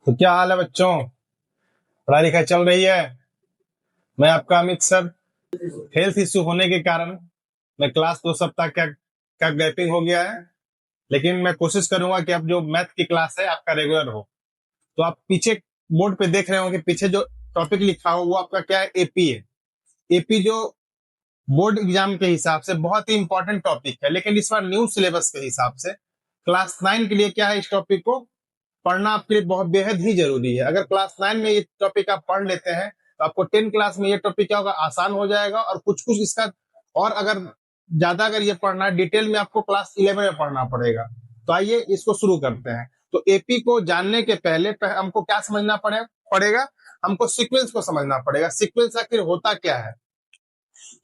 तो क्या हाल है बच्चों? पढ़ाई लिखाई चल रही है? मैं आपका अमित सर। हेल्थ इश्यू होने के कारण मैं क्लास 2 सप्ताह का गैपिंग हो गया है, लेकिन मैं कोशिश करूंगा कि अब जो मैथ की क्लास है आपका रेगुलर हो। तो आप पीछे बोर्ड पे देख रहे होंगे, पीछे जो टॉपिक लिखा हो वो आपका क्या है? एपी है। एपी जो बोर्ड एग्जाम के हिसाब से बहुत ही इंपॉर्टेंट टॉपिक है, लेकिन इस बार न्यू सिलेबस के हिसाब से क्लास 9 के लिए क्या है, इस टॉपिक को पढ़ना आपके लिए बहुत बेहद ही जरूरी है। अगर क्लास 9 में ये टॉपिक आप पढ़ लेते हैं तो आपको 10 क्लास में ये टॉपिक क्या होगा, आसान हो जाएगा। और कुछ कुछ इसका और अगर ज्यादा अगर ये पढ़ना है डिटेल में, आपको क्लास 11 में पढ़ना पड़ेगा। तो आइए इसको शुरू करते हैं। तो एपी को जानने के पहले हमको क्या समझना पड़ेगा? हमको सीक्वेंस को समझना पड़ेगा। सीक्वेंस आखिर होता क्या है?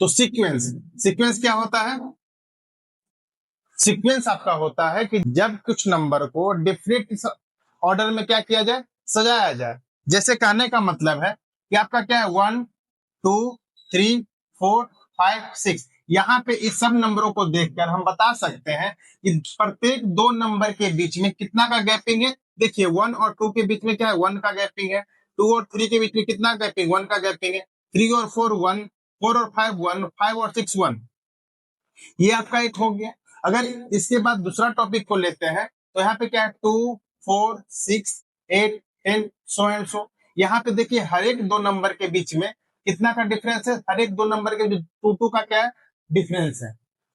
तो सीक्वेंस सीक्वेंस क्या होता है? सीक्वेंस आपका होता है कि जब कुछ नंबर को डिफरेंट ऑर्डर में क्या किया जाए, सजाया जाए। जैसे कहने का मतलब है कि आपका क्या है, 1 2 3 4 5 6। यहाँ पे इस सब नंबरों को देखकर हम बता सकते हैं कि प्रत्येक दो नंबर के बीच में कितना का गैपिंग है। देखिए 1 और 2 के बीच में क्या है, 1 का गैपिंग है। 2 और 3 के बीच में कितना गैपिंग, 1 का गैपिंग है। 3 और 4 1, 4 और 5 1, 5 और 6 1। ये आपका एक हो गया। अगर इसके बाद दूसरा टॉपिक को लेते हैं तो यहाँ पे क्या है, 2 4 6 8 10 सो एंड सो। यहाँ पे देखिए हर एक दो नंबर के बीच में कितना का डिफरेंस है, हर एक दो नंबर के बीच 2 का क्या है, डिफरेंस है।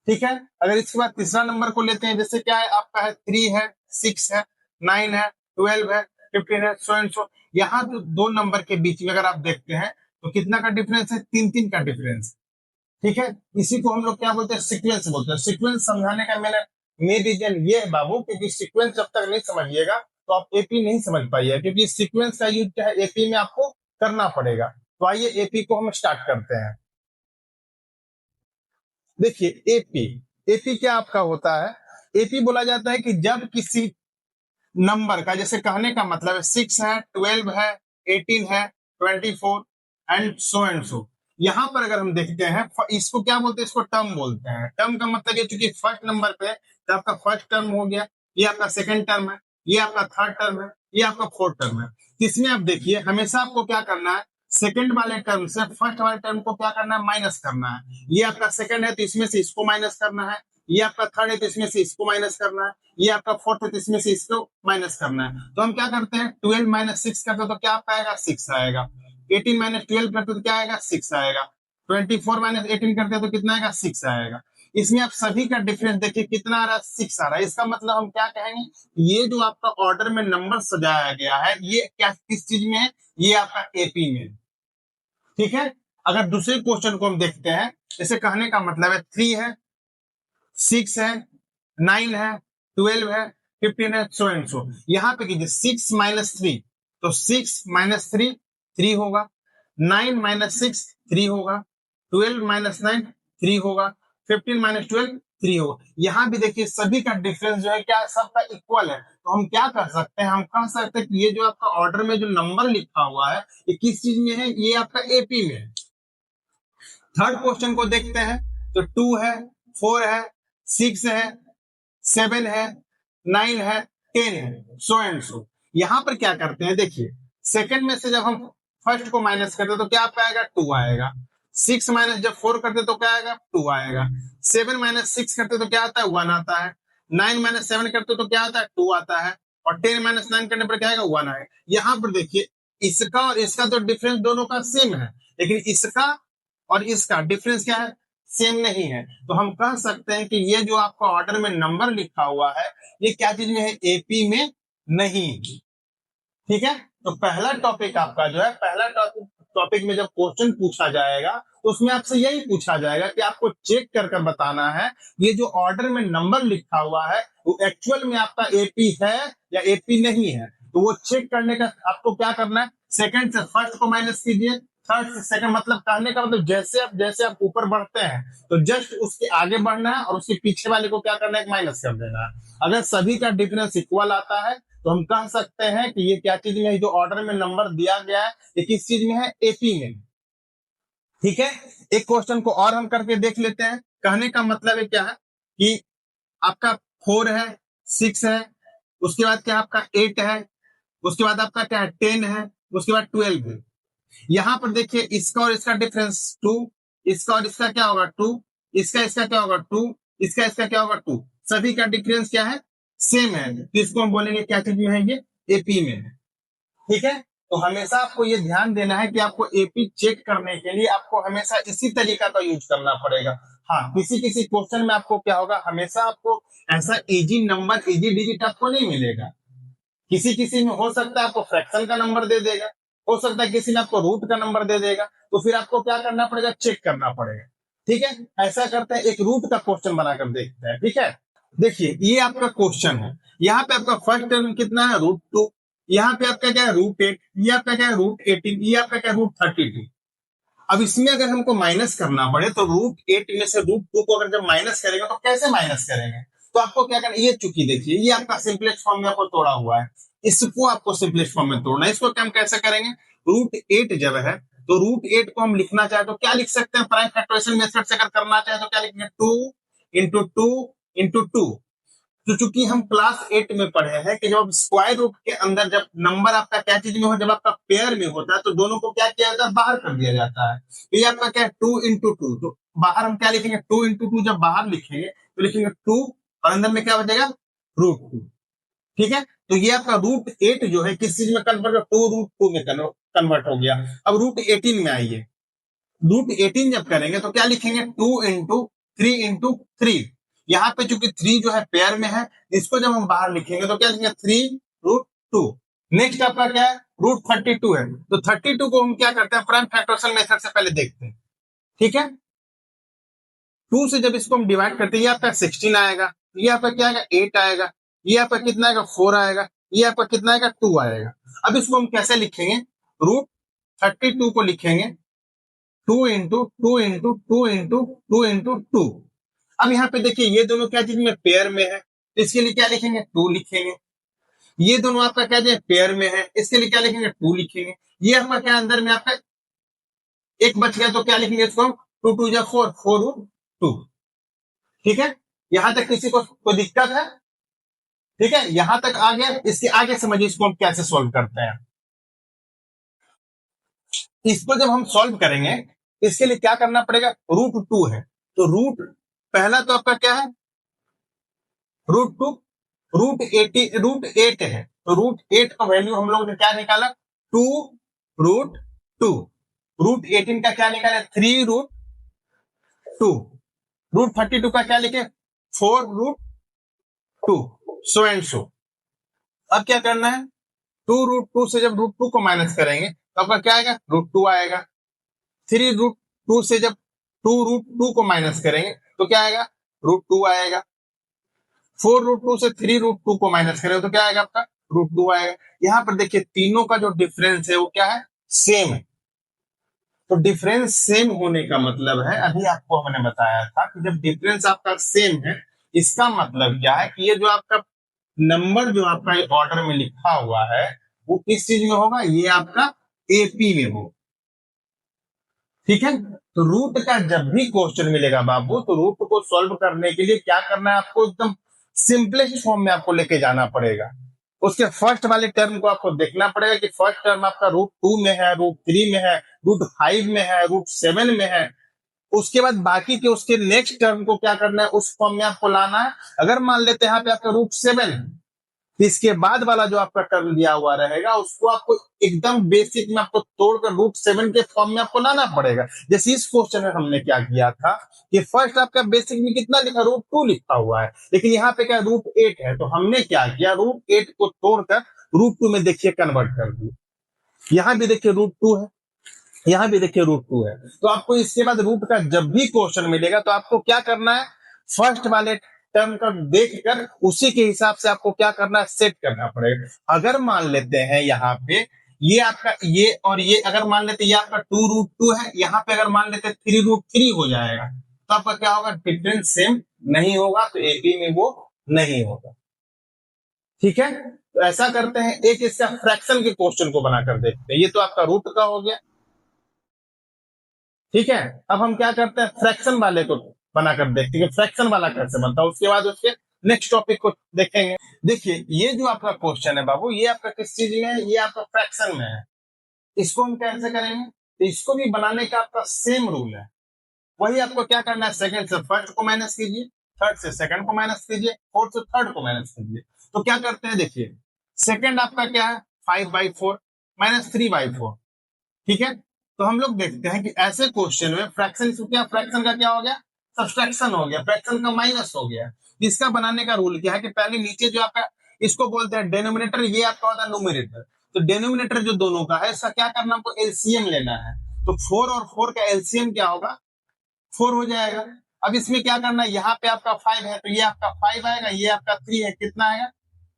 ठीक है। अगर इसके बाद तीसरा नंबर को लेते हैं, जैसे क्या है आपका है, 3 है, 6 है, 9 है, 12 है, 15 है, सो एंड सो। यहाँ पे दो नंबर के बीच में अगर आप देखते हैं तो कितना का डिफरेंस है, 3 का डिफरेंस। ठीक है। इसी को हम लोग क्या बोलते हैं, सीक्वेंस बोलते हैं। सीक्वेंस समझाने का मेरा मेन रीजन ये है बाबू, क्योंकि सीक्वेंस जब तक नहीं समझिएगा तो आप एपी नहीं समझ पाइएगा, क्योंकि सीक्वेंस का यूज क्या है, एपी में आपको करना पड़ेगा। तो आइए एपी को हम स्टार्ट करते हैं। देखिए एपी एपी क्या आपका होता है? एपी बोला जाता है कि जब किसी नंबर का, जैसे कहने का मतलब है 6 है, 12 है, 18 है, 24 एंड सो। यहाँ पर अगर हम देखते हैं, इसको क्या बोलते हैं, इसको टर्म बोलते हैं। टर्म का मतलब ये, चूंकि फर्स्ट नंबर पे तो आपका फर्स्ट टर्म हो गया, ये आपका सेकंड टर्म है, ये आपका थर्ड टर्म है, ये आपका फोर्थ टर्म है। तो इसमें आप देखिए हमेशा आपको क्या करना है, सेकंड वाले टर्म से फर्स्ट वाले टर्म को क्या करना है, माइनस करना है। ये आपका सेकंड है तो इसमें से इसको माइनस करना है, ये आपका थर्ड है तो इसमें से इसको माइनस करना है, ये आपका फोर्थ है तो इसमें से इसको माइनस करना है। तो हम क्या करते हैं, 12 - 6 करते तो क्या आएगा, 6 आएगा। 18 - 12 करते तो क्या आएगा, 6 आएगा। 24 - 18 करते तो कितना आएगा, 6 आएगा। इसमें आप सभी का डिफरेंस देखिए कितना आ रहा है, 6 आ रहा है। इसका मतलब हम क्या कहेंगे, ये जो आपका ऑर्डर में नंबर सजाया गया है, ये क्या किस चीज में है, ये आपका एपी में। ठीक है। अगर दूसरे क्वेश्चन को हम देखते हैं, जैसे कहने का मतलब है 3 है, 6 है, 9 है, 12 है, 15 है, सो एंड सो। यहाँ पे कीजिए 6 - 3, तो 6 - 3 3 होगा। 9 - 6 3 होगा। 12 - 9 3 होगा। 15 - 12 3 होगा। यहाँ भी देखिए सभी का डिफरेंस जो है क्या, सबका इक्वल है। तो हम क्या कर सकते हैं, हम कह सकते हैं कि ये जो आपका ऑर्डर में जो नंबर लिखा हुआ है, ये किस चीज में है, ये आपका एपी में है। थर्ड क्वेश्चन को देखते हैं, तो 2 है, 4 है, 6 है, 7 है, 9 है, 10 है, सो एंड सो। यहां पर क्या करते हैं, देखिए सेकंड में से जब हम फर्स्ट को माइनस करते तो क्या आएगा, 2 आएगा। 6 माइनस जब 4 करते तो क्या आएगा, 2 आएगा। 7 - 6 करते तो क्या आता है, 1 आता है। 9 - 7 करते तो क्या आता है, 2 आता है। और 10 - 9 करने पर क्या आएगा, 1 आएगा। यहाँ पर देखिए इसका और इसका तो डिफरेंस दोनों का सेम है, लेकिन इसका और इसका डिफरेंस क्या है, सेम नहीं है। तो हम कह सकते हैं कि ये जो आपका ऑर्डर में नंबर लिखा हुआ है, ये क्या चीज में है, एपी में नहीं। ठीक है। तो पहला टॉपिक आपका जो है, पहला टॉपिक में जब क्वेश्चन पूछा जाएगा तो उसमें आपसे यही पूछा जाएगा कि आपको चेक कर बताना है ये जो ऑर्डर में नंबर लिखा हुआ है वो एक्चुअल में आपका एपी है या एपी नहीं है। तो वो चेक करने का आपको क्या करना है, सेकंड से फर्स्ट को माइनस कीजिए, थर्ड से सेकंड। मतलब कहने का मतलब जैसे आप ऊपर बढ़ते हैं तो जस्ट उसके आगे बढ़ना है और उसके पीछे वाले को क्या करना है, माइनस कर देना है। अगर सभी का डिफरेंस इक्वल आता है तो हम कह सकते हैं कि ये क्या चीज में है, जो ऑर्डर में नंबर दिया गया है ये किस चीज में है, एपी में। ठीक है। एक क्वेश्चन को और हम करके देख लेते हैं। कहने का मतलब है क्या है कि आपका 4 है, 6 है, उसके बाद क्या आपका 8 है, उसके बाद आपका क्या है 10 है, उसके बाद 12 है। यहाँ पर देखिए इसका और इसका डिफरेंस 2, इसका और इसका क्या होगा 2, इसका क्या होगा 2, इसका क्या होगा 2। सभी का डिफरेंस क्या है, सेम है, तो इसको हम बोलेंगे क्या चीज में है, ये एपी में है। ठीक है, तो हमेशा आपको ये ध्यान देना है कि आपको एपी चेक करने के लिए आपको हमेशा इसी तरीका का यूज करना पड़ेगा। हाँ, किसी किसी क्वेश्चन में आपको क्या होगा, हमेशा आपको ऐसा इजी नंबर इजी डिजिट आपको नहीं मिलेगा। किसी किसी में हो सकता है आपको फ्रैक्शन का नंबर दे देगा, हो सकता है किसी ने आपको रूट का नंबर दे देगा, तो फिर आपको क्या करना पड़ेगा, चेक करना पड़ेगा। ठीक है, ऐसा करते हैं, एक रूट का क्वेश्चन बनाकर देखते हैं। ठीक है, देखिए ये आपका क्वेश्चन है, यहाँ पे आपका फर्स्ट टर्म कितना है, √2, यहाँ पे आपका क्या है √8, ये आपका क्या है √18, ये आपका क्या है √32। अब इसमें अगर हमको माइनस करना पड़े तो √8 में से √2 को अगर जब माइनस करेंगे तो कैसे माइनस करेंगे, तो आपको क्या करना, ये चूंकि देखिए ये आपका सिंपलेस्ट फॉर्म में आपको तोड़ा हुआ है, इसको आपको सिंपलेस्ट फॉर्म में तोड़ना है। इसको क्या हम कैसे करेंगे, √8 जब है तो √8 को हम लिखना चाहे तो क्या लिख सकते हैं, प्राइम फैक्टराइजेशन मेथड से अगर करना चाहे तो क्या लिखेंगे, 2 × 2 × 2। तो चूंकि हम क्लास 8 में पढ़े हैं कि जब स्क्वायर रूट के अंदर जब नंबर आपका क्या चीज में हो, जब आपका पेयर में होता है तो दोनों को क्या किया जाता है, बाहर कर दिया जाता है। तो ये आपका क्या है 2 × 2, तो बाहर हम क्या लिखेंगे, 2 × 2 जब बाहर लिखेंगे तो लिखेंगे 2 और अंदर में क्या हो जाएगा √2। ठीक है, तो ये आपका √8 जो है किस चीज में कन्वर्ट, 2 √2 में कन्वर्ट हो गया। अब √18 में आइए, √18 जब करेंगे तो क्या लिखेंगे, 2 × 3 × 3। यहाँ पे चूंकि 3 जो है पेयर में है, इसको जब हम बाहर लिखेंगे तो क्या लिखेंगे 3 √2। नेक्स्ट आपका क्या है, √32 है, तो 32 को हम क्या करते हैं, प्राइम फैक्टराइजेशन मेथड से पहले देखते हैं। ठीक है, 2 से जब इसको हम डिवाइड करते हैं, ये आपका 16 आएगा, ये आपका क्या आएगा 8 आएगा, ये आपका कितना आएगा 4 आएगा, ये आपका कितना आएगा 2 आएगा। अब इसको हम कैसे लिखेंगे, √32 को लिखेंगे 2 × 2 × 2 × 2 × 2। अब यहाँ पे देखिए ये दोनों क्या चीज में पेयर में है, तो इसके लिए क्या लिखेंगे 2 लिखेंगे। ये दोनों आपका क्या चीज पेयर में है, इसके लिए क्या लिखेंगे 2 लिखेंगे। ये आपका क्या अंदर में आपका एक बच गया तो क्या लिखेंगे इसको, 2 × 2 = 4, 4 √2। ठीक है, यहां तक किसी को कोई दिक्कत है, ठीक है, यहां तक आ गया। इसके आगे समझिए इसको हम कैसे सॉल्व करते हैं। इसको जब हम सॉल्व करेंगे इसके लिए क्या करना पड़ेगा, √2 है तो रूट पहला तो आपका क्या है √2, √8 है तो √8 का वैल्यू हम लोगों ने क्या निकाला 2 √2, √18 का क्या निकाला 3 √2, √32 का क्या लिखे 4 √2, सो एंड सो। अब क्या करना है, 2 √2 से जब √2 को माइनस करेंगे तो आपका क्या आएगा √2 आएगा। 3 √2 से जब 2 √2 को माइनस करेंगे तो क्या आएगा √2 आएगा। 4 √2 से 3 √2 को माइनस करेंगे तो क्या आएगा आपका √2 आएगा। यहाँ पर देखिए तीनों का जो डिफरेंस है वो क्या है, सेम है। तो डिफरेंस सेम होने का मतलब है, अभी आपको हमने बताया था कि जब डिफरेंस आपका सेम है इसका मतलब क्या है कि ये जो आपका नंबर जो आपका ऑर्डर में लिखा हुआ है वो किस चीज में होगा, ये आपका एपी में होगा। ठीक है, तो रूट का जब भी क्वेश्चन मिलेगा बाबू तो रूट को सॉल्व करने के लिए क्या करना है, आपको एकदम सिंपलेस्ट फॉर्म में आपको लेके जाना पड़ेगा। उसके फर्स्ट वाले टर्म को आपको देखना पड़ेगा कि फर्स्ट टर्म आपका √2 में है, √3 में है, √5 में है, √7 में है। उसके बाद बाकी के उसके नेक्स्ट टर्म को क्या करना है, उस फॉर्म में आपको लाना है। अगर मान लेते हैं यहाँ पे आपका √7 है तो इसके बाद वाला जो आपका टर्म दिया हुआ रहेगा उसको आपको एकदम बेसिक में आपको तोड़कर √7 के फॉर्म में आपको लाना पड़ेगा। जैसे इस क्वेश्चन में हमने क्या किया था कि फर्स्ट आपका बेसिक में कितना लिखा √2 लिखा हुआ है, लेकिन यहाँ पे क्या √8 है, तो हमने क्या किया √8 को तोड़कर √2 में देखिए कन्वर्ट कर दिया। यहाँ भी देखिए √2 है, यहाँ भी देखिए √2 है। तो आपको इसके बाद रूट का जब भी क्वेश्चन मिलेगा तो आपको क्या करना है, फर्स्ट वाले टर्म का देखकर उसी के हिसाब से आपको क्या करना है, सेट करना पड़ेगा। अगर मान लेते हैं यहाँ पे ये आपका ये और ये अगर मान लेते ये आपका 2 √2 है, यहाँ पे अगर मान लेते 3 √3 हो जाएगा तो आपका क्या होगा, डिफरेंस सेम नहीं होगा, तो एपी में वो नहीं होगा। ठीक है, तो ऐसा करते हैं एक इसका फ्रैक्शन के क्वेश्चन को बनाकर देखते हैं। ये तो आपका रूट का हो गया। ठीक है, अब हम क्या करते हैं फ्रैक्शन वाले को बनाकर देखते हैं फ्रैक्शन वाला कैसे बनता है, उसके बाद उसके नेक्स्ट टॉपिक को देखेंगे। देखिए ये जो आपका क्वेश्चन है बाबू, ये आपका किस चीज में है, ये आपका फ्रैक्शन में है। इसको हम कैसे करेंगे, तो इसको भी बनाने का आपका सेम रूल है। वही आपको क्या करना है, सेकंड से फर्स्ट को माइनस कीजिए, थर्ड से सेकंड को माइनस कीजिए, फोर्थ से थर्ड को माइनस कीजिए। तो क्या करते हैं, देखिए सेकंड आपका क्या है 5/4 माइनस 3/4, ठीक है। तो हम लोग देखते हैं कि ऐसे क्वेश्चन में फ्रैक्शन क्या, फ्रैक्शन का क्या हो गया, सब्सट्रैक्शन हो गया, फ्रैक्शन का माइनस हो गया। इसका बनाने का रूल क्या है कि पहले नीचे जो आपका, इसको बोलते हैं डेनोमिनेटर, ये आपका होता है न्यूमरेटर। तो डेनोमिनेटर जो दोनों का है, इसका क्या करना, आपको एलसीएम लेना है। तो 4 और 4 का एलसीएम क्या होगा, 4 हो जाएगा। अब इसमें क्या करना है, यहाँ पे आपका 5 है तो ये आपका 5 आएगा, ये आपका 3 है, कितना आएगा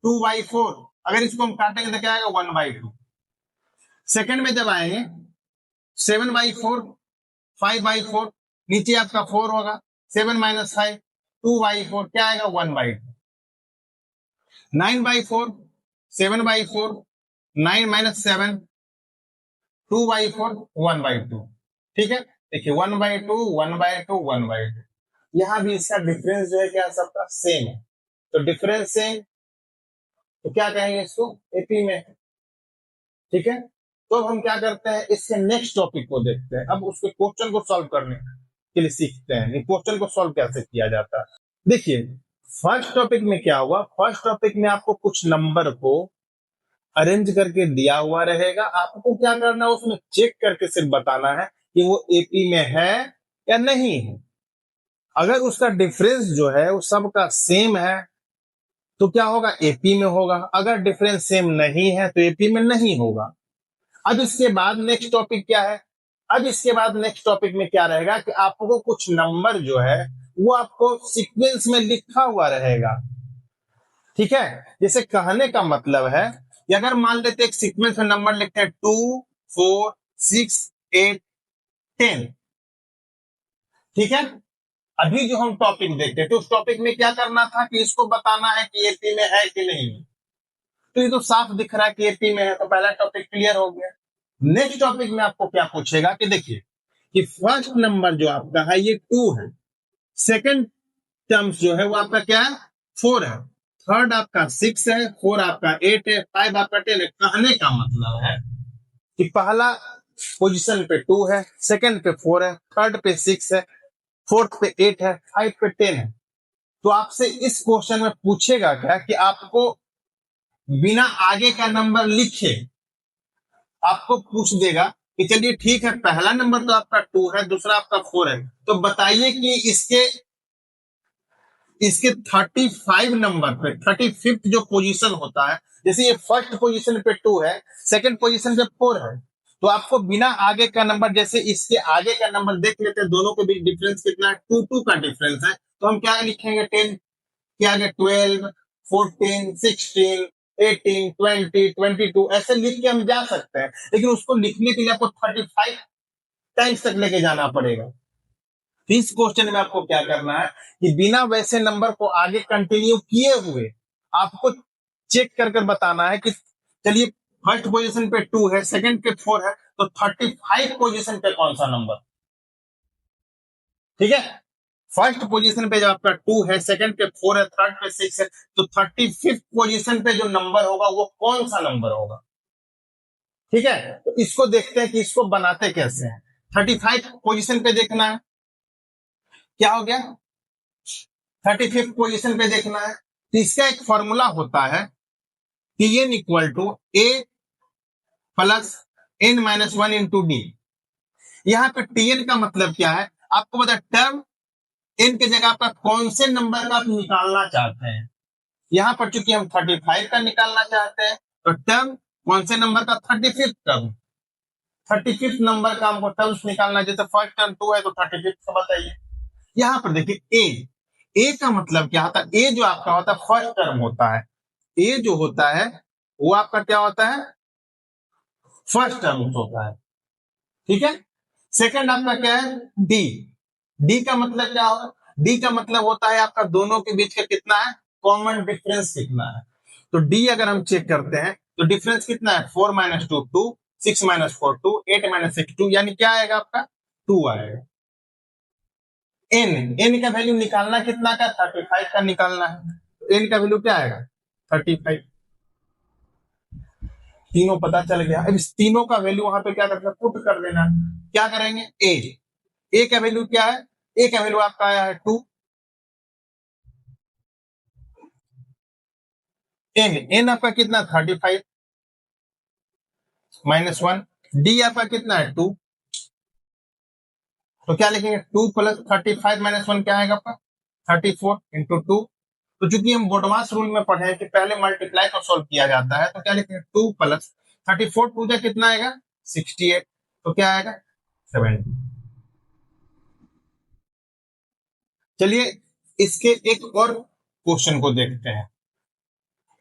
2/4। अगर इसको हम काटेंगे तो क्या आएगा 1/2। सेकंड में जब आएंगे 7/4, 5/4, नीचे आपका 4 होगा, 7 - 5 2/4, क्या आएगा 1/2। 9/4, 7/4, 9 - 7 2/4, 1/2, ठीक है। देखिए 1/2, 1/2, 1/2, यहां भी इसका डिफरेंस जो है क्या सबका सेम है। तो डिफरेंस सेम, तो क्या कहेंगे इसको, एपी में, ठीक है। तो अब हम क्या करते हैं, इसके नेक्स्ट टॉपिक को देखते हैं। अब उसके क्वेश्चन को सॉल्व करने के लिए सीखते हैं, क्वेश्चन को सॉल्व कैसे किया जाता है। देखिए फर्स्ट टॉपिक में क्या हुआ, फर्स्ट टॉपिक में आपको कुछ नंबर को अरेंज करके दिया हुआ रहेगा, आपको क्या करना है, उसमें चेक करके सिर्फ बताना है कि वो एपी में है या नहीं है। अगर उसका डिफरेंस जो है वो सबका सेम है तो क्या होगा, एपी में होगा। अगर डिफरेंस सेम नहीं है तो एपी में नहीं होगा। अब इसके बाद नेक्स्ट टॉपिक क्या है, अब इसके बाद नेक्स्ट टॉपिक में क्या रहेगा कि आपको कुछ नंबर जो है वो आपको सीक्वेंस में लिखा हुआ रहेगा, ठीक है। जैसे कहने का मतलब है कि अगर मान लेते एक सीक्वेंस में नंबर लिखते हैं 2, 4, 6, 8, 10, ठीक है। अभी जो हम टॉपिक देखते थे उस टॉपिक में क्या करना था कि इसको बताना है कि एपी में है कि नहीं। तो ये तो साफ दिख रहा है कि एपी में है, तो पहला टॉपिक क्लियर हो गया। नेक्स्ट टॉपिक में आपको क्या पूछेगा कि देखिए कि फर्स्ट नंबर जो आपका है ये 2 है, सेकंड टर्म्स जो है वो आपका क्या है 4 है, थर्ड आपका 6 है, 4 आपका 8 है, 5 आपका 10 है। कहने का मतलब है कि पहला पोजीशन पे 2 है, सेकंड पे 4 है, थर्ड पे 6 है, फोर्थ पे 8 है, 5 पे 10 है। तो आपसे इस क्वेश्चन में पूछेगा क्या कि आपको बिना आगे का नंबर लिखे आपको पूछ देगा कि चलिए ठीक है, पहला नंबर तो आपका 2 है, दूसरा आपका 4 है, तो बताइए कि इसके इसके 35 नंबर पे 35th जो पोजीशन होता है, जैसे ये फर्स्ट पोजीशन पे 2 है, सेकंड पोजीशन पे 4 है, तो आपको बिना आगे का नंबर, जैसे इसके आगे का नंबर देख लेते हैं, दोनों के बीच डिफरेंस कितना है, 2 का डिफरेंस है, तो हम क्या लिखेंगे 10 के आगे 12, 14, 16, 18, 20, 22 ऐसे लिख के हम जा सकते हैं। लेकिन उसको लिखने के लिए आपको 35 टाइम्स तक लेके जाना पड़ेगा। इस क्वेश्चन में आपको क्या करना है कि बिना वैसे नंबर को आगे कंटिन्यू किए हुए आपको चेक कर कर बताना है कि चलिए फर्स्ट पोजीशन पे 2 है, सेकंड पे 4 है, तो 35 पोजीशन पे कौन सा नंबर, ठीक है। फर्स्ट पोजीशन पे जब आपका 2 है, सेकंड पे 4 है, थर्ड पे 6 है, तो 35th पोजीशन पे जो नंबर होगा वो कौन सा नंबर होगा, ठीक है। तो इसको देखते हैं कि इसको बनाते कैसे हैं। 35 पोजीशन पे देखना है, क्या हो गया 35th पोजीशन पे देखना है। तो इसका एक फॉर्मूला होता है कि n equal to a plus n-1 into D. यहाँ पे tn का मतलब क्या है, आपको बता टर्म n के जगह पर कौन से नंबर का आप निकालना चाहते हैं। यहाँ पर चूंकि हम 35 का निकालना चाहते हैं तो टर्म कौन से नंबर का, 35th टर्म, 35th नंबर का हमको टर्म्स निकालना है। जैसे फर्स्ट टर्म 2 है तो 35th का बताइए। यहाँ पर देखिए ए का मतलब क्या होता है, ए जो आपका होता है फर्स्ट टर्म होता है, ए जो होता है वो आपका क्या होता है, फर्स्ट टर्म होता है, ठीक है। सेकंड आपका क्या है, डी, डी का मतलब क्या होगा, डी का मतलब होता है आपका दोनों के बीच का कितना है, कॉमन डिफरेंस कितना है। तो डी अगर हम चेक करते हैं तो डिफरेंस कितना है, 4 - 2 2, 6 - 4 2, 8 - 6 2, यानी क्या आएगा आपका 2 आएगा। एन, एन का वैल्यू निकालना कितना का, 35 का निकालना है। तो n का वैल्यू क्या आएगा 35। तीनों पता चल गया। अब इस तीनों का वैल्यू वहां पे क्या करना, पुट कर देना। क्या करेंगे, ए का वैल्यू क्या है, ए का वैल्यू आपका आया है 2, एन आपका कितना 35 -1, डी आपका कितना है 2, तो क्या लिखेंगे 2 प्लस 35 -1 क्या आएगा आपका 34 इंटू 2। तो चूंकि हम बोडमास रूल में पढ़े हैं कि पहले मल्टीप्लाई को सोल्व किया जाता है, तो क्या लिखेंगे 2 प्लस 34 टू जा कितना आएगा 68, तो क्या आएगा 70। चलिए इसके एक और क्वेश्चन को देखते हैं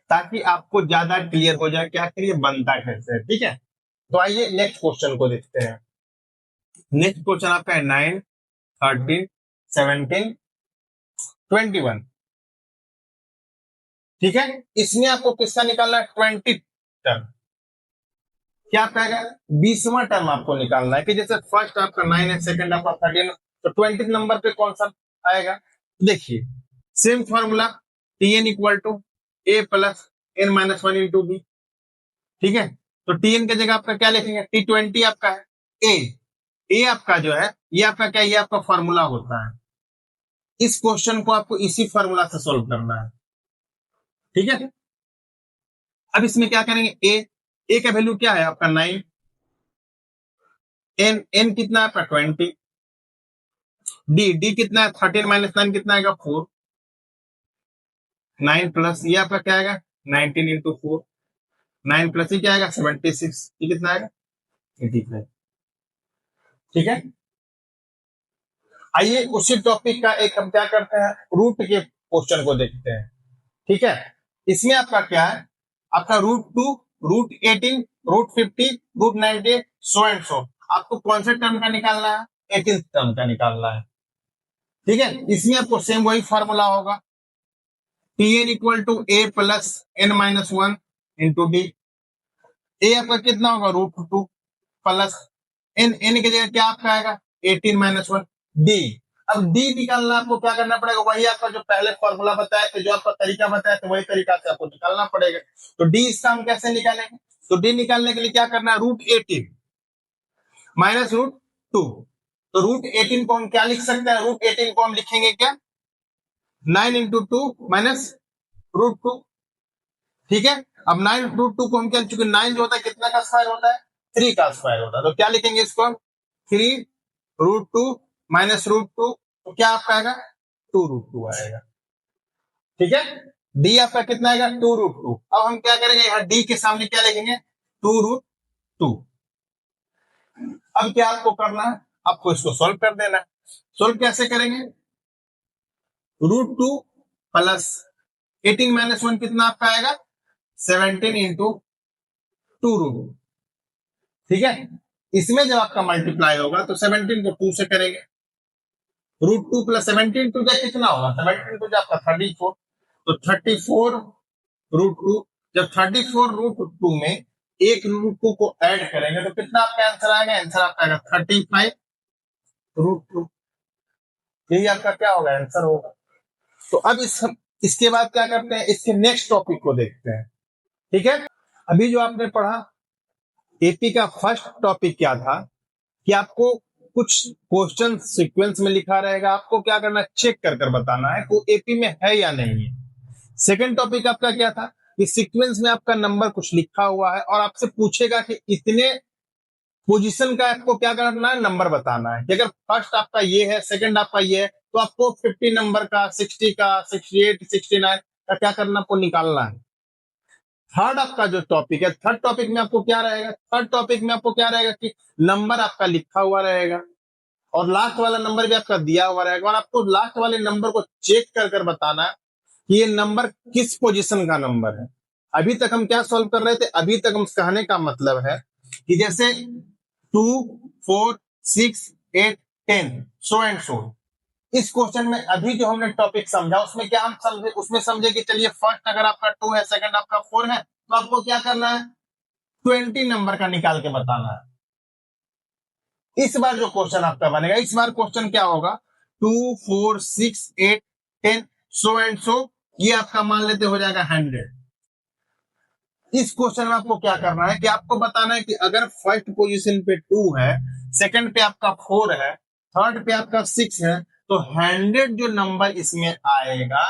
ताकि आपको ज्यादा क्लियर हो जाए क्या क्लियर बनता कैसे है, ठीक है। तो आइए नेक्स्ट क्वेश्चन को देखते हैं। नेक्स्ट क्वेश्चन आपका है 9, 13, 17, 21, ठीक है। इसमें आपको किसका निकालना है 20 टर्म। क्या कहेगा 20वां टर्म आपको निकालना है कि जैसे फर्स्ट आपका 9 है, सेकंड आपका 13, तो 20 नंबर पे कौन सा आएगा। देखिए same formula T N equal to A plus N minus one into B, ठीक है। तो टी एन की जगह आपका क्या लिखेंगे T20 आपका है, ए आपका जो है ये आपका क्या, ये आपका फॉर्मूला होता है। इस क्वेश्चन को आपको इसी फॉर्मूला से सोल्व करना है, ठीक है। अब इसमें क्या करेंगे, ए का वैल्यू क्या है आपका 9, एन कितना है आपका 20, डी कितना है 13 -9 कितना आएगा 4, 9 प्लस ये आपका क्या आएगा 19 इंटू 4, 9 प्लस ये क्या आएगा 76, ये कितना आएगा 85, ठीक है। आइए उसी टॉपिक का एक हम क्या करते हैं रूट के क्वेश्चन को देखते हैं, ठीक है। इसमें आपका क्या है, आपका √2, √18, √50, √90 सो एंड सो, आपको कौन से टर्म का निकालना है 18th टर्म का निकालना है, ठीक है। इसमें आपको सेम वही फॉर्मूला होगा T N equal to A plus N minus one into D. A आपका कितना होगा √2 प्लस एन की जगह क्या आपका आएगा 18 -1 डी। अब डी निकालना आपको क्या करना पड़ेगा, वही आपका जो पहले फॉर्मूला बताया था, जो आपका तरीका बताया था वही तरीका से आपको निकालना पड़ेगा। तो डी इसका हम कैसे निकालेंगे, तो डी निकालने के लिए क्या करना है √18 माइनस √2, तो √18 को हम क्या लिख सकते हैं, √18 को हम लिखेंगे क्या 9 इंटू 2 माइनस √2, ठीक है। अब 9 √2 को हम क्या, चूंकि 9 जो होता है कितना का स्क्वायर होता है 3 का स्क्वायर होता है, तो क्या लिखेंगे इसको हम 3 √2 माइनस √2, तो क्या आपका आएगा 2 √2 आएगा, ठीक है। डी आपका कितना आएगा 2 √2। अब हम क्या करेंगे यहाँ डी के सामने क्या लिखेंगे 2 √2। अब क्या आपको करना है, आपको इसको सोल्व कर देना है। सोल्व कैसे करेंगे, √2 प्लस 18 -1 कितना आपका आएगा 17 इंटू 2 √2, ठीक है। इसमें जब आपका मल्टीप्लाई होगा तो 17 को 2 से करेंगे, √2 प्लस 17 टू कितना होगा 17 टू आपका 34, तो 34 √2, जब 34 √2 में एक √2 को ऐड करेंगे तो कितना आपका आंसर आएगा, आंसर आपका आएगा 35 √2, यही आपका क्या होगा आंसर होगा। तो अब इसके बाद क्या करते हैं, इसके नेक्स्ट टॉपिक को देखते हैं, ठीक है। अभी जो आपने पढ़ा एपी का फर्स्ट टॉपिक क्या था कि आपको कुछ क्वेश्चन सीक्वेंस में लिखा रहेगा, आपको क्या करना चेक कर कर बताना है को एपी में है या नहीं है। सेकंड टॉपिक आपका क्या था कि सीक्वेंस में आपका नंबर कुछ लिखा हुआ है और आपसे पूछेगा कि इतने पोजीशन का आपको क्या करना है नंबर बताना है, कि अगर फर्स्ट आपका ये है सेकंड आपका ये है तो आपको 50 नंबर का 60 का 68 69 का क्या करना आपको निकालना है। थर्ड आपका जो टॉपिक है, थर्ड टॉपिक में आपको क्या रहेगा, थर्ड टॉपिक में आपको क्या रहेगा कि नंबर आपका लिखा हुआ रहेगा और लास्ट वाला नंबर भी आपका दिया हुआ रहेगा और आपको लास्ट वाले नंबर को चेक कर कर बताना है कि ये नंबर किस पोजीशन का नंबर है। अभी तक हम क्या सॉल्व कर रहे थे, अभी तक हम कहने का मतलब है कि जैसे 2, 4, 6, 8, 10 सो एंड सो, इस क्वेश्चन में अभी जो हमने टॉपिक समझा उसमें क्या हम समझे, उसमें समझे कि चलिए फर्स्ट अगर आपका 2 है सेकंड आपका 4 है तो आपको क्या करना है 20 नंबर का निकाल के बताना है। इस बार जो क्वेश्चन आपका बनेगा, इस बार क्वेश्चन क्या होगा 2, 4, 6, 8, 10 सो एंड सो ये आपका मान लेते हो जाएगा 100। इस क्वेश्चन में आपको क्या करना है कि आपको बताना है कि अगर फर्स्ट पोजीशन पे 2 है, सेकंड पे आपका 4 है, थर्ड पे आपका 6 है, तो 100 जो नंबर इसमें आएगा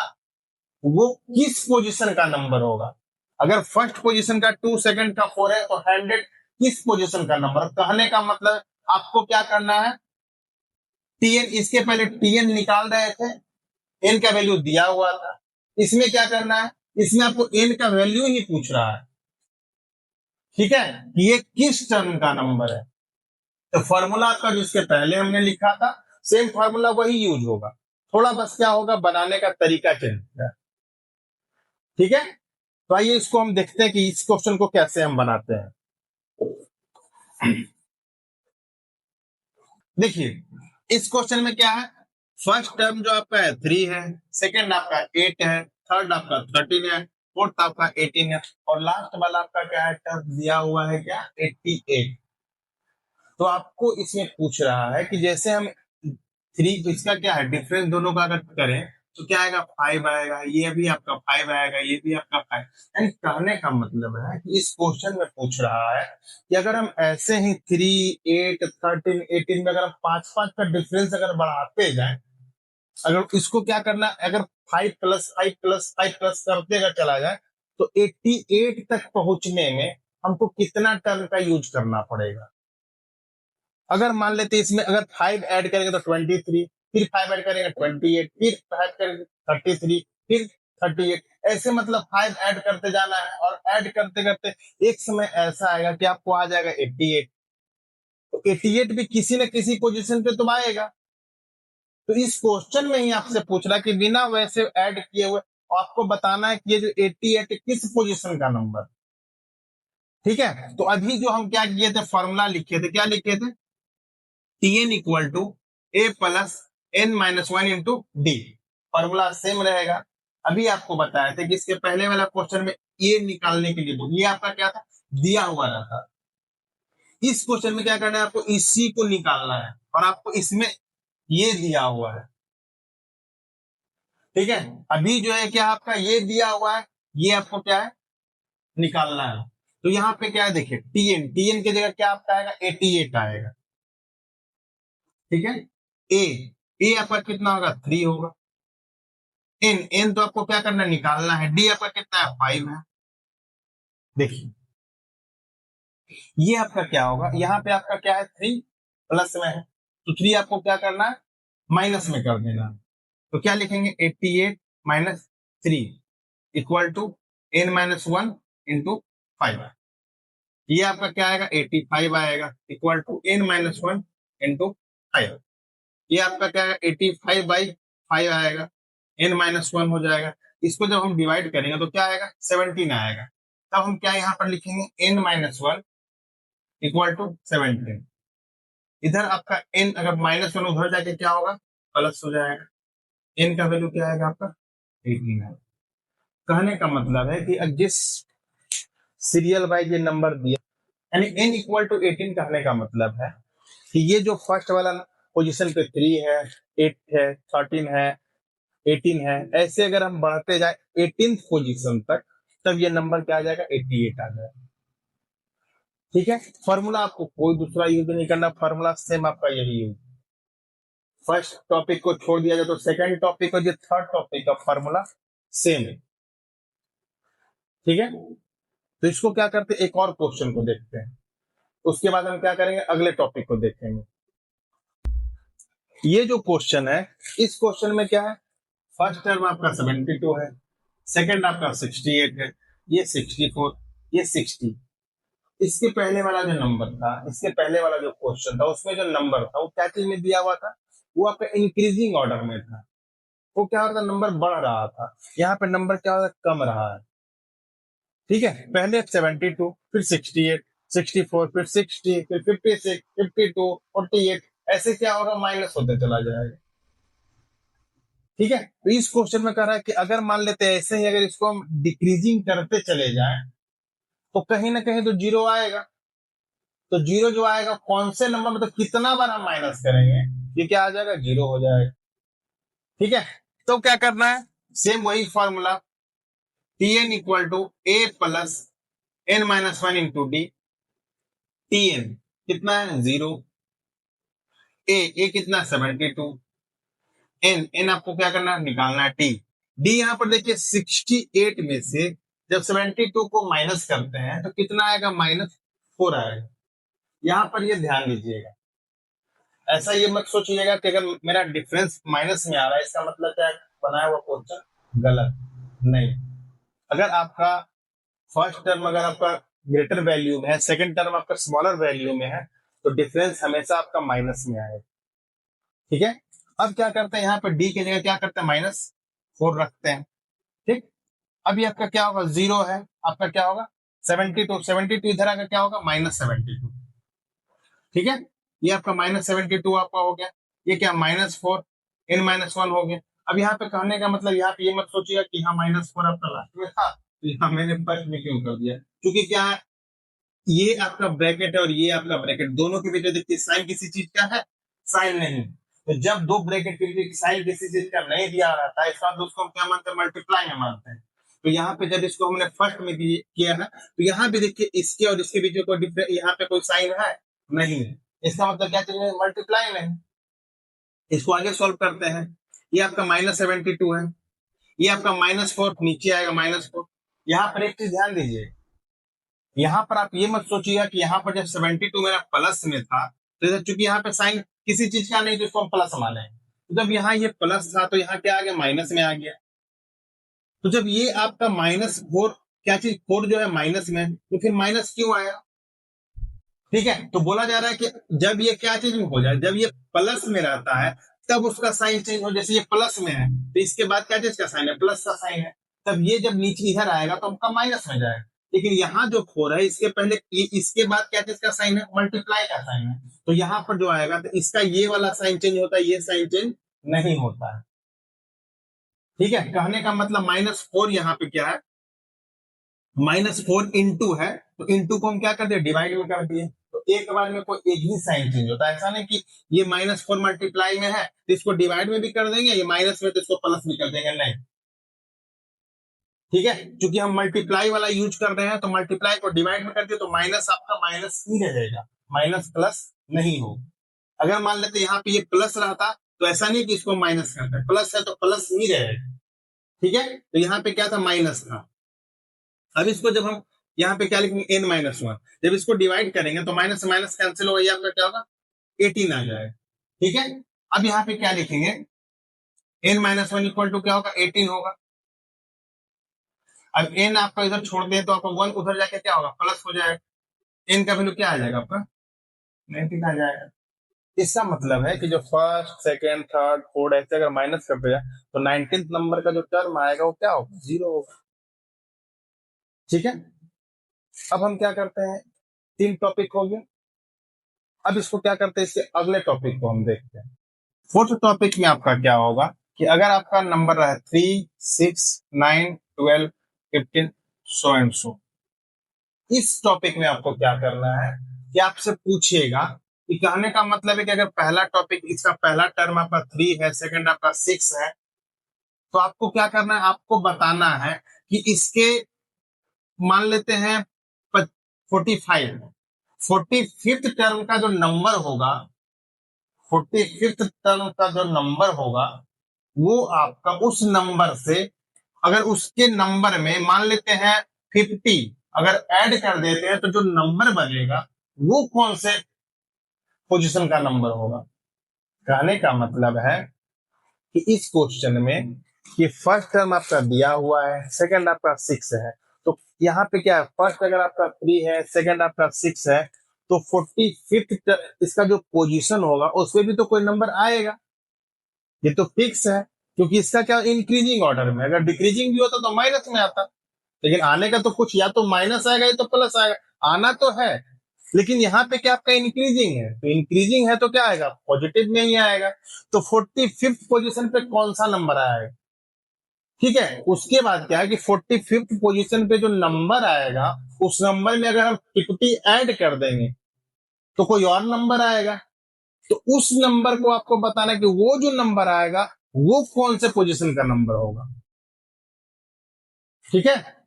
वो किस पोजीशन का नंबर होगा। अगर फर्स्ट पोजीशन का 2, सेकंड का 4 है, तो 100 किस पोजीशन का नंबर। कहने का मतलब आपको क्या करना है, टीएन, इसके पहले टीएन निकाल रहे थे, एन का वैल्यू दिया हुआ था। इसमें क्या करना है, इसमें आपको एन का वैल्यू ही पूछ रहा है, ठीक है, ये किस टर्म का नंबर है। तो फॉर्मूला का जो इसके पहले हमने लिखा था, सेम फॉर्मूला वही यूज होगा, थोड़ा बस क्या होगा, बनाने का तरीका चेंज है, ठीक है। तो आइए इसको हम देखते हैं कि इस क्वेश्चन को कैसे हम बनाते हैं। देखिए इस क्वेश्चन में क्या है, फर्स्ट टर्म जो आपका है 3 है, सेकंड आपका 8 है, थर्ड आपका 13 है, फोर्थ आपका 18 है, और लास्ट वाला आपका क्या है, टर्म दिया हुआ है क्या, 88। तो आपको इसमें पूछ रहा है कि जैसे हम 3, तो इसका क्या है डिफरेंस दोनों का अगर करें तो क्या आएगा, 5 आएगा, ये भी आपका 5 आएगा, ये भी आपका 5। यानी कहने का मतलब है कि इस क्वेश्चन में पूछ रहा है कि अगर हम ऐसे ही 3, 8, 13, 18 में अगर हम 5-5 का डिफरेंस अगर बढ़ाते जाए, अगर इसको क्या करना, अगर 5 प्लस 5 प्लस 5 प्लस करते अगर चला जाए, तो 88 तक पहुंचने में हमको कितना टर्म का यूज करना पड़ेगा। अगर मान लेते इसमें अगर 5 ऐड करेंगे तो 23, फिर 5 ऐड करेंगे 28, फिर 5 करेंगे 33, फिर 38, ऐसे मतलब 5 ऐड करते जाना है, और ऐड करते करते एक समय ऐसा आएगा कि आपको आ जाएगा 88। तो 88 भी किसी न किसी पोजीशन पे तो आएगा। तो इस क्वेश्चन में ही आपसे पूछ रहा है कि बिना वैसे ऐड किए हुए आपको बताना है कि ये जो 88 किस पोजीशन का नंबर, ठीक है। तो अभी जो हम क्या किए थे, फॉर्मूला लिखे थे, क्या लिखे थे, Tn equal to A plus N minus one into D, formula same रहेगा। अभी आपको बताया था कि इसके पहले वाला क्वेश्चन में ये निकालने के लिए ये आपका क्या था, दिया हुआ था। इस क्वेश्चन में क्या करना है, आपको इसी को निकालना है, और आपको इसमें ये दिया हुआ है, ठीक है। अभी जो है क्या आपका ये दिया हुआ है, ये आपको क्या है निकालना है। तो यहाँ पे क्या है, देखिए टीएन, टीएन की जगह क्या आपका आएगा, 88 आएगा, ठीक है। ए, ए आपका कितना होगा, 3 होगा। एन, एन तो आपको क्या करना है, निकालना है। डी आपका कितना है, 5 है। देखिए ये आपका क्या होगा, यहाँ पे आपका क्या है, 3 प्लस में है, तो 3 आपको क्या करना है, माइनस में कर देना है। तो क्या लिखेंगे, 88 minus 3 equal to N minus 1 into 5। ये आपका क्या आएगा, 85 आएगा, equal to N minus 1 into 5। ये आपका क्या आएगा, 85/5 आएगा, एन माइनस 1 हो जाएगा। इसको जब हम डिवाइड करेंगे तो क्या आएगा, 17 आएगा। तब हम क्या यहाँ पर लिखेंगे, एन माइनस 1 इक्वल टू 17। इधर आपका एन अगर माइनस 1 उधर जाके क्या होगा, प्लस हो जाएगा। एन का वैल्यू क्या आएगा आपका, 18 है। कहने का मतलब है कि जिस सीरियल वाइज ये नंबर दिया, यानी एन इक्वल टू 18, कहने का मतलब है कि ये जो फर्स्ट वाला पोजीशन पे 3 है, 8 है, 13 है, 18 है, ऐसे अगर हम बढ़ते जाए 18th पोजीशन तक, तब ये नंबर क्या आ जाएगा, 88 आ जाएगा, ठीक है। फॉर्मूला आपको कोई दूसरा यूज नहीं करना, फॉर्मूला सेम आपका यही यूज। फर्स्ट टॉपिक को छोड़ दिया जाए तो सेकंड टॉपिक और जो थर्ड टॉपिक का फॉर्मूला सेम है, ठीक है। तो इसको क्या करते हैं, एक और क्वेश्चन को देखते हैं, उसके बाद हम क्या करेंगे, अगले टॉपिक को देखेंगे। ये जो क्वेश्चन है, इस क्वेश्चन में क्या है, फर्स्ट टर्म आपका 72 है, सेकंड आपका 68 है, ये 64, ये 60। इसके पहले वाला जो नंबर था, इसके पहले वाला जो क्वेश्चन था, उसमें जो नंबर था वो क्या चीज में दिया हुआ था, वो आपका इंक्रीजिंग ऑर्डर में था। वो क्या होता, नंबर बढ़ रहा था, यहाँ पे नंबर क्या होता, कम रहा है, ठीक है। पहले 72, फिर 68, 64, फिर 60, फिर 56, 52, 48, ऐसे क्या होगा, माइनस होते चला जाएगा, ठीक है। तो इस क्वेश्चन में कह रहा है कि अगर मान लेते हैं ऐसे ही अगर इसको हम डिक्रीजिंग करते चले जाएं, तो कहीं ना कहीं तो जीरो आएगा। तो जीरो जो आएगा कौन से नंबर, मतलब कितना बार हम माइनस करेंगे, ये क्या आ जाएगा, जीरो हो जाएगा, ठीक है। तो क्या करना है, सेम वही formula, Tn equal to A plus n-1 into D. Tn कितना है 0, ए कितना 72, एन आपको क्या करना है निकालना है, टी। डी यहाँ पर देखिए 68 में से जब 72 को माइनस करते हैं तो कितना आएगा, -4 आएगा। यहाँ पर ये ध्यान दीजिएगा, ऐसा ये मत सोचिएगा कि अगर मेरा डिफरेंस माइनस में आ रहा है इसका मतलब क्या बनाया हुआ क्वेश्चन गलत, नहीं। अगर आपका फर्स्ट टर्म अगर आपका ग्रेटर वैल्यू में है, सेकंड टर्म आपका स्मॉलर वैल्यू में है, तो डिफरेंस हमेशा आपका माइनस में आएगा, ठीक है। अब क्या करते हैं यहाँ पर डी की जगह क्या करते हैं -4 रखते हैं, ठीक। अभी आपका क्या होगा, 0 है, आपका क्या होगा 72 इधर आकर क्या होगा -72, ठीक है। ये आपका -72 आपका हो गया, ये क्या -4 n-1 हो गया। अब यहाँ पे कहने का मतलब यहाँ पे ये मत सोचिएगा कि हाँ -4 आपका लास्ट में था तो यहाँ मैंने फर्स्ट में क्यों कर दिया, क्योंकि क्या है ये आपका ब्रैकेट है और ये आपका ब्रैकेट, दोनों के बीच देखिए साइन किसी चीज का है, साइन नहीं। तो जब दो ब्रैकेट के बीच साइन किसी चीज का नहीं दिया रहता है इसका मतलब उसको हम क्या मानते हैं, मल्टीप्लाई में मानते हैं। तो यहाँ पे जब इसको हमने फर्स्ट में किया है तो यहाँ भी देखिए इसके और इसके बीच में कोई डिफरेंस, यहाँ पे कोई साइन है नहीं है, इसका मतलब क्या चाहिए, मल्टीप्लाई में। इसको आगे सॉल्व करते हैं, ये आपका -72 है, ये आपका -4 नीचे आएगा -4। यहाँ पर एक चीज ध्यान दीजिए, यहाँ पर आप ये मत सोचिएगा कि यहाँ पर जब 72 मेरा प्लस में था तो चूंकि यहाँ पे साइन किसी चीज का नहीं तो इसको हम प्लस माने, तो जब यहाँ ये प्लस था तो यहाँ क्या आ गया, माइनस में आ गया। तो जब ये आपका -4, क्या चीज 4 जो है माइनस में है, तो फिर माइनस क्यों आया, ठीक है। तो बोला जा रहा है कि जब ये क्या चीज में हो जाए, जब ये प्लस में रहता है तब उसका साइन चेंज हो, जैसे ये प्लस में है तो इसके बाद क्या चीज का साइन है, प्लस का साइन है, तब ये जब नीचे इधर आएगा तो हमका माइनस में जाएगा। लेकिन यहाँ जो 4 है इसके पहले इसके बाद क्या चीज का साइन है, मल्टीप्लाई का साइन है, तो यहाँ पर जो आएगा तो इसका ये वाला साइन चेंज होता है, ये साइन चेंज नहीं होता है, ठीक है। कहने का मतलब -4 यहाँ पे क्या है, -4 इंटू है, तो इंटू को हम क्या कर दिए, डिवाइड में कर दिए, तो एक बार में कोई एक ही साइन चेंज होता है, ऐसा नहीं कि ये -4 मल्टीप्लाई में है तो इसको डिवाइड में भी कर देंगे, ये माइनस में तो इसको प्लस भी कर देंगे, नहीं, ठीक है। क्योंकि हम मल्टीप्लाई वाला यूज कर रहे हैं तो मल्टीप्लाई को डिवाइड में कर दिए तो माइनस आपका माइनस ही रहेगा, माइनस प्लस नहीं हो। अगर मान लेते यहाँ पे ये प्लस रहता तो ऐसा नहीं कि इसको माइनस करते हैं, प्लस है तो प्लस ही रहेगा, ठीक है। तो यहाँ पे क्या था, माइनस था। अब इसको जब हम यहाँ पे क्या लिखेंगे, n-1, जब इसको डिवाइड करेंगे तो माइनस माइनस कैंसिल होगा, ये आपका क्या होगा 18 आ जाएगा, ठीक है। अब यहाँ पे क्या लिखेंगे, n-1 इक्वल टू क्या होगा, 18 होगा। अब n आपका इधर छोड़ दें तो आपका 1 उधर जाके क्या होगा, प्लस हो जाएगा, n का वैल्यू क्या आ जाएगा आपका 19 आ जाएगा। इसका मतलब है कि जो फर्स्ट सेकेंड थर्ड फोर्थ ऐसे अगर माइनस करते जाए तो 19th नंबर का जो टर्म आएगा वो क्या होगा, 0 होगा, ठीक है। अब हम क्या करते हैं, 3 टॉपिक हो गए, अब इसको क्या करते हैं, इसके अगले टॉपिक को हम देखते हैं। फोर्थ टॉपिक में आपका क्या होगा कि अगर आपका नंबर रहा 3, 6, 9, 12, 15 सो एंड सो, इस टॉपिक में आपको क्या करना है कि आपसे पूछेगा कि कहने का मतलब है कि अगर पहला टॉपिक इसका पहला टर्म आपका 3 है, सेकंड आपका 6 है, तो आपको क्या करना है, आपको बताना है कि इसके मान लेते हैं 45, 45th टर्म का जो नंबर होगा, 45th टर्म का जो नंबर होगा वो आपका उस नंबर से अगर उसके नंबर में मान लेते हैं 50 अगर ऐड कर देते हैं तो जो नंबर बनेगा वो कौन से पोजीशन का नंबर होगा। कहने का मतलब है कि इस क्वेश्चन में कि फर्स्ट टर्म आपका दिया हुआ है, सेकंड आपका 6 है, तो यहाँ पे क्या है, फर्स्ट अगर आपका 3 है, सेकंड आपका 6 है, तो 45th इसका जो पोजीशन होगा उसमें भी तो कोई नंबर आएगा, ये तो फिक्स है, क्योंकि इसका क्या इंक्रीजिंग ऑर्डर में, अगर डिक्रीजिंग भी होता तो माइनस में आता, लेकिन आने का तो कुछ या तो माइनस आएगा या तो प्लस आएगा, आना तो है, लेकिन यहाँ पे क्या आपका इंक्रीजिंग है, तो इंक्रीजिंग है तो क्या आएगा, पॉजिटिव में ही आएगा। तो 45th पोजीशन पे कौन सा नंबर आएगा, ठीक है। उसके बाद क्या है कि 45th पोजीशन पे जो नंबर आएगा उस नंबर में अगर हम 50 ऐड कर देंगे तो कोई और नंबर आएगा, तो उस नंबर को आपको बताना कि वो जो नंबर आएगा वो कौन से पोजीशन का नंबर होगा। ठीक है,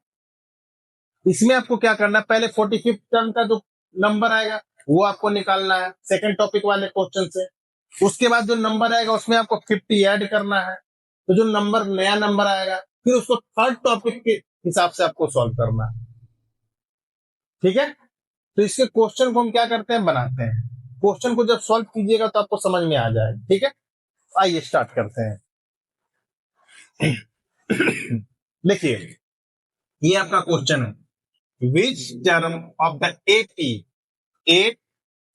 इसमें आपको क्या करना है, पहले 45th टर्म का जो नंबर आएगा वो आपको निकालना है सेकंड टॉपिक वाले क्वेश्चन से। उसके बाद जो नंबर आएगा उसमें आपको 50 ऐड करना है, तो जो नंबर नया नंबर आएगा फिर उसको थर्ड टॉपिक के हिसाब से आपको सॉल्व करना है। ठीक है, तो इसके क्वेश्चन को हम क्या करते हैं, बनाते हैं। क्वेश्चन को जब सॉल्व कीजिएगा तो आपको समझ में आ जाएगा। ठीक है, आइए स्टार्ट करते हैं। देखिए, ये आपका क्वेश्चन है, which term of the AP 8,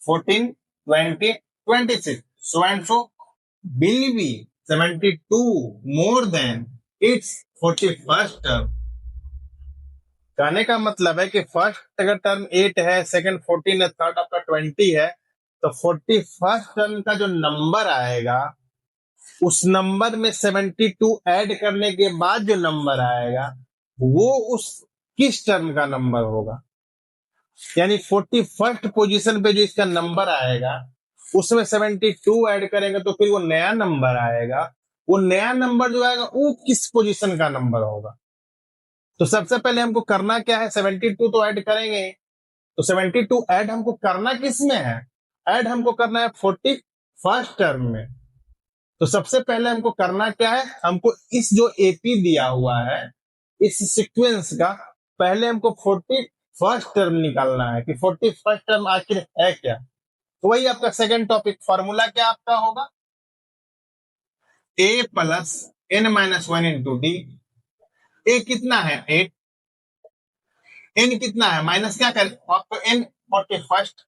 14, 20, 26 so and so will be 72 more than its 41st term। कहने का मतलब है कि फर्स्ट अगर टर्म 8 है, सेकंड 14 है, थर्ड आपका 20 है, तो 41st टर्म का जो नंबर आएगा उस नंबर में 72 ऐड करने के बाद जो नंबर आएगा वो उस किस टर्म का नंबर होगा। यानी 41st पोजीशन पे जो इसका नंबर आएगा उसमें 72 ऐड करेंगे तो फिर वो नया नंबर आएगा, वो नया नंबर जो आएगा वो किस पोजीशन का नंबर होगा। तो सबसे पहले हमको करना क्या है, 72 तो ऐड करेंगे, तो 72 ऐड हमको करना किस में है, ऐड हमको करना है 41st टर्म में। तो सबसे पहले हमको करना क्या है, हमको इस जो एपी दिया हुआ है इस सीक्वेंस का पहले हमको 41st टर्म निकालना है कि 41st टर्म आखिर है क्या। तो वही आपका सेकंड टॉपिक, फॉर्मूला क्या आपका होगा, a plus n minus 1 into D. A कितना है 8, n कितना है माइनस क्या करें आपको n 41st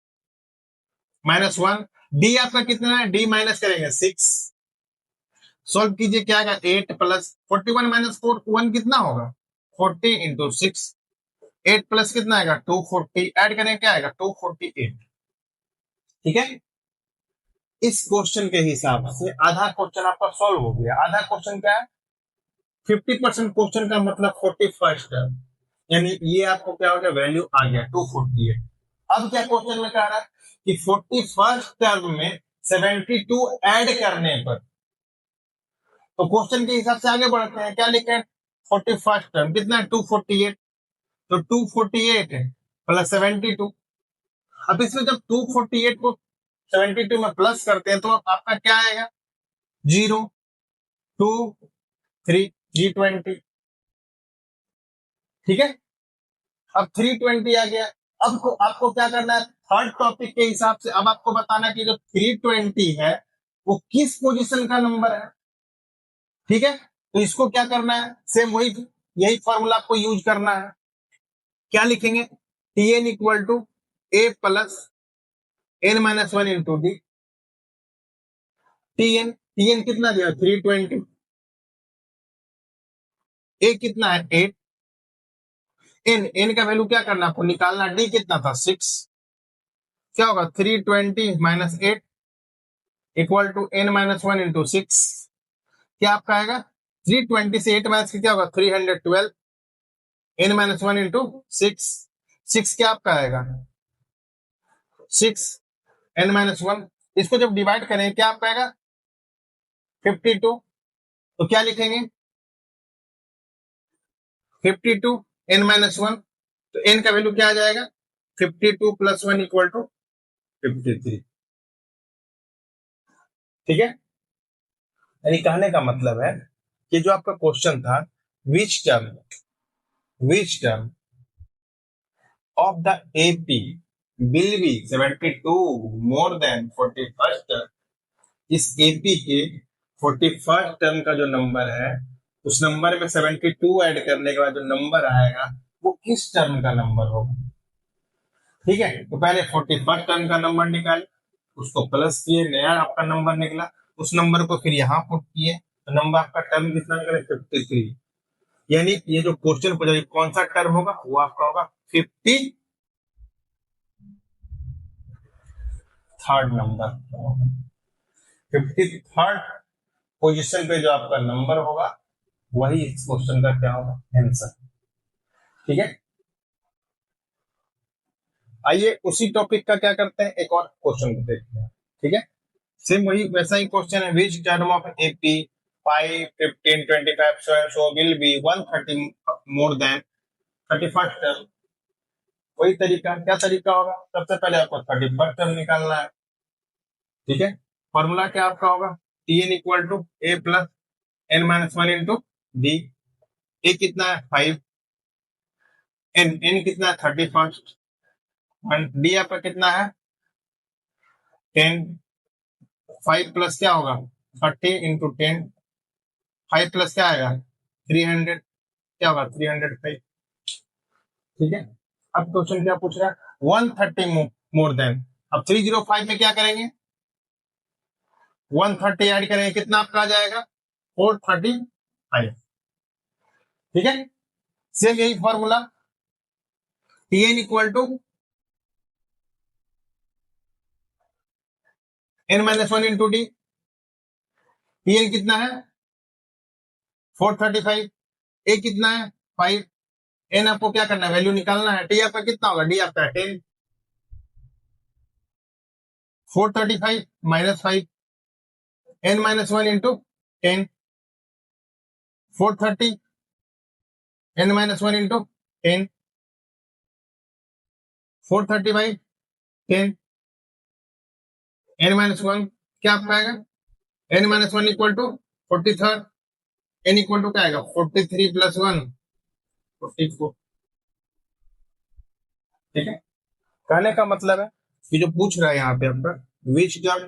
माइनस 1, डी आपका कितना है, डी माइनस करेंगे 6, सॉल्व कीजिए क्या आएगा 8 प्लस 41 माइनस 4 1 कितना होगा 40 इंटू 6, 8 प्लस कितना आएगा 240, ऐड करें क्या आएगा 248। ठीक है, इस क्वेश्चन के हिसाब से आधा क्वेश्चन आपका सॉल्व हो गया। आधा क्वेश्चन क्या है, 50% क्वेश्चन का मतलब 41st टर्म, यानी ये आपको क्या हो गया, वैल्यू आ गया 248। अब क्या क्वेश्चन में कह रहा है कि 41st टर्म में 72 ऐड करने पर, तो क्वेश्चन के हिसाब से आगे बढ़ते हैं। क्या लिखे हैं, 41st टर्म कितना है 248, तो 248 है प्लस 72। अब इसमें जब 248 को 72 में प्लस करते हैं तो आपका क्या आएगा 0 2 3 320। ठीक है, अब 320 आ गया। अब आपको क्या करना है, थर्ड टॉपिक के हिसाब से अब आपको बताना कि जो 320 है वो किस पोजीशन का नंबर है। ठीक है, तो इसको क्या करना है, सेम वही यही फॉर्मूला आपको यूज करना है। क्या लिखेंगे, T N equal to A plus N minus 1 into D. T N कितना दिया 320, ए कितना है 8, एन का वैल्यू क्या करना आपको निकालना, डी कितना था 6, क्या होगा 320 minus 8 equal to N minus 1 into 6। क्या आपका आएगा 320 से 8 माइनस क्या होगा 312, एन माइनस 1 इंटू 6, 6 क्या आपका आएगा 6 एन माइनस 1। इसको जब डिवाइड करें क्या आपका आएगा 52, तो क्या लिखेंगे 52 एन माइनस 1, तो एन का वैल्यू क्या आ जाएगा 52 प्लस 1 इक्वल टू 53। ठीक है, यानी कहने का मतलब है कि जो आपका क्वेश्चन था which term of the AP will be 72 more than 41st term, इस एपी के 41st टर्म का जो नंबर है उस नंबर में 72 ऐड करने के बाद जो नंबर आएगा वो किस टर्म का नंबर होगा। ठीक है, तो पहले 41st टर्म का नंबर निकाले, उसको प्लस किए, नया आपका नंबर निकला, उस नंबर को फिर यहाँ पुट किए तो नंबर आपका टर्म कितना निकले 53। यानी ये जो क्वेश्चन पूछा कौन सा टर्म होगा वो आपका होगा 53rd नंबर, 53rd पोजीशन पे जो आपका नंबर होगा वही इस क्वेश्चन का क्या होगा आंसर। ठीक है, आइए उसी टॉपिक का क्या करते हैं, एक और क्वेश्चन को देखते हैं। ठीक है, सेम वही वैसा ही क्वेश्चन है, which term of AP 5, 15, 25 so and so will be 130 more than 31st term। वही तरीका, क्या तरीका होगा? सबसे पहले आपको 31st टर्म निकालना है, ठीक है। फॉर्मूला क्या आपका होगा? Tn equal to A plus N minus one into D. A कितना है? 5, एन कितना है? 31st, डी आपका कितना है? 10। 5 प्लस क्या होगा? 30 इंटू 10। 5 प्लस क्या आएगा? 300, क्या होगा? 305, ठीक है। अब क्वेश्चन क्या पूछ रहा है? 130 मोर देन। अब 305 में क्या करेंगे? 130 ऐड करेंगे, कितना आपका आ जाएगा? 435, ठीक है। सेम यही formula, Tn equal to n minus one into D. Tn कितना है? 435। ए कितना है? 5। एन आपको क्या करना है? वैल्यू निकालना है। टी आपका कितना होगा? डी आपका 10। 435 minus 5, N minus one into 10। 430 N minus one into 10। 435 10 N minus one, क्या आपका आएगा? N minus one equal to 43। N equal to क्या आएगा? 43 प्लस 1 44, ठीक है। कहने का मतलब है कि जो पूछ रहा है यहाँ पे आपका विच टर्म,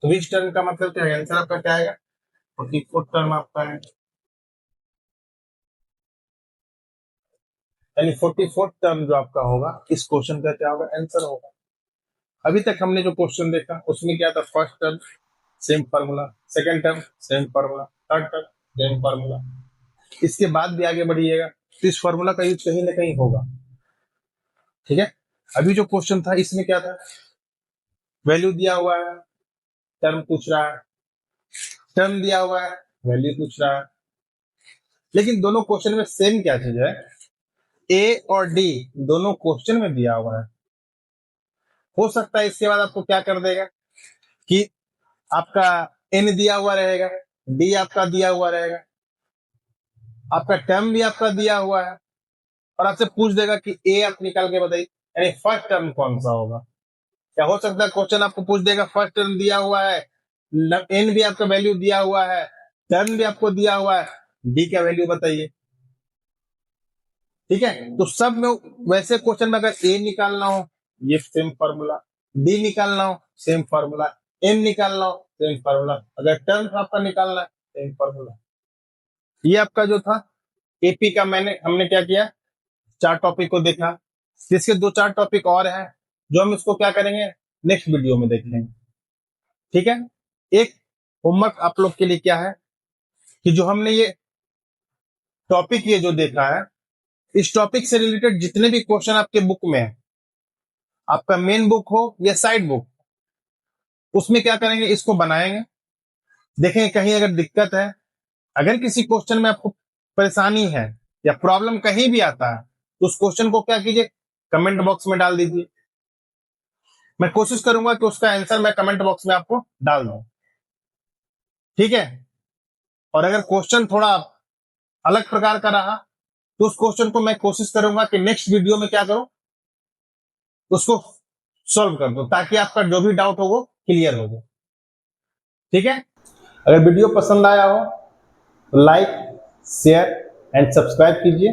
तो विच टर्म का मतलब क्या है? आंसर आपका क्या आएगा? 44 टर्म आपका है, यानी 44 टर्म जो आपका होगा इस क्वेश्चन का क्या होगा? आंसर होगा। अभी तक हमने जो क्वेश्चन देखा उसमें क्या था? First term same formula, second term same formula, third term same formula. इसके बाद भी आगे बढ़िएगा तो इस फार्मूला का यूज कहीं ना कहीं होगा, ठीक है। अभी जो क्वेश्चन था इसमें क्या था? वैल्यू दिया हुआ है, टर्म पूछ रहा है, टर्म दिया हुआ है, वैल्यू पूछ रहा है। लेकिन दोनों क्वेश्चन में सेम क्या चीज है? ए और डी दोनों क्वेश्चन में दिया हुआ है। हो सकता है इसके बाद आपको क्या कर देगा कि आपका एन दिया हुआ रहेगा, डी आपका दिया हुआ रहेगा, आपका टर्म भी आपका दिया हुआ है, और आपसे पूछ देगा कि ए आप निकाल के बताइए, यानी फर्स्ट टर्म कौन सा होगा। क्या हो सकता है क्वेश्चन आपको पूछ देगा फर्स्ट टर्म दिया हुआ है, एन भी आपका वैल्यू दिया हुआ है, टर्म भी आपको दिया हुआ है, डी का वैल्यू बताइए, ठीक है। तो सब में वैसे क्वेश्चन में अगर ए निकालना हो ये सेम फॉर्मूला, डी निकालना हो सेम फॉर्मूला, एन निकालना हो सेम फॉर्मूला, अगर टर्म आपका निकालना है सेम फॉर्मूला। ये आपका जो था एपी का, हमने क्या किया? 4 टॉपिक को देखा। इसके 2-4 टॉपिक और हैं जो हम इसको क्या करेंगे? नेक्स्ट वीडियो में देखेंगे, ठीक है। एक होमवर्क आप लोग के लिए क्या है कि जो हमने ये टॉपिक ये जो देखा है, इस टॉपिक से रिलेटेड जितने भी क्वेश्चन आपके बुक में है, आपका मेन बुक हो या साइड बुक, उसमें क्या करेंगे? इसको बनाएंगे, देखेंगे कहीं अगर दिक्कत है, अगर किसी क्वेश्चन में आपको परेशानी है या प्रॉब्लम कहीं भी आता है तो उस क्वेश्चन को क्या कीजिए? कमेंट बॉक्स में डाल दीजिए। मैं कोशिश करूंगा कि उसका आंसर मैं कमेंट बॉक्स में आपको डाल दूं, ठीक है। और अगर क्वेश्चन थोड़ा अलग प्रकार का रहा तो उस क्वेश्चन को मैं कोशिश करूंगा कि नेक्स्ट वीडियो में क्या करूं? उसको सॉल्व कर दो, ताकि आपका जो भी डाउट हो वो क्लियर हो जाए, ठीक है। अगर वीडियो पसंद आया हो तो लाइक, शेयर एंड सब्सक्राइब कीजिए।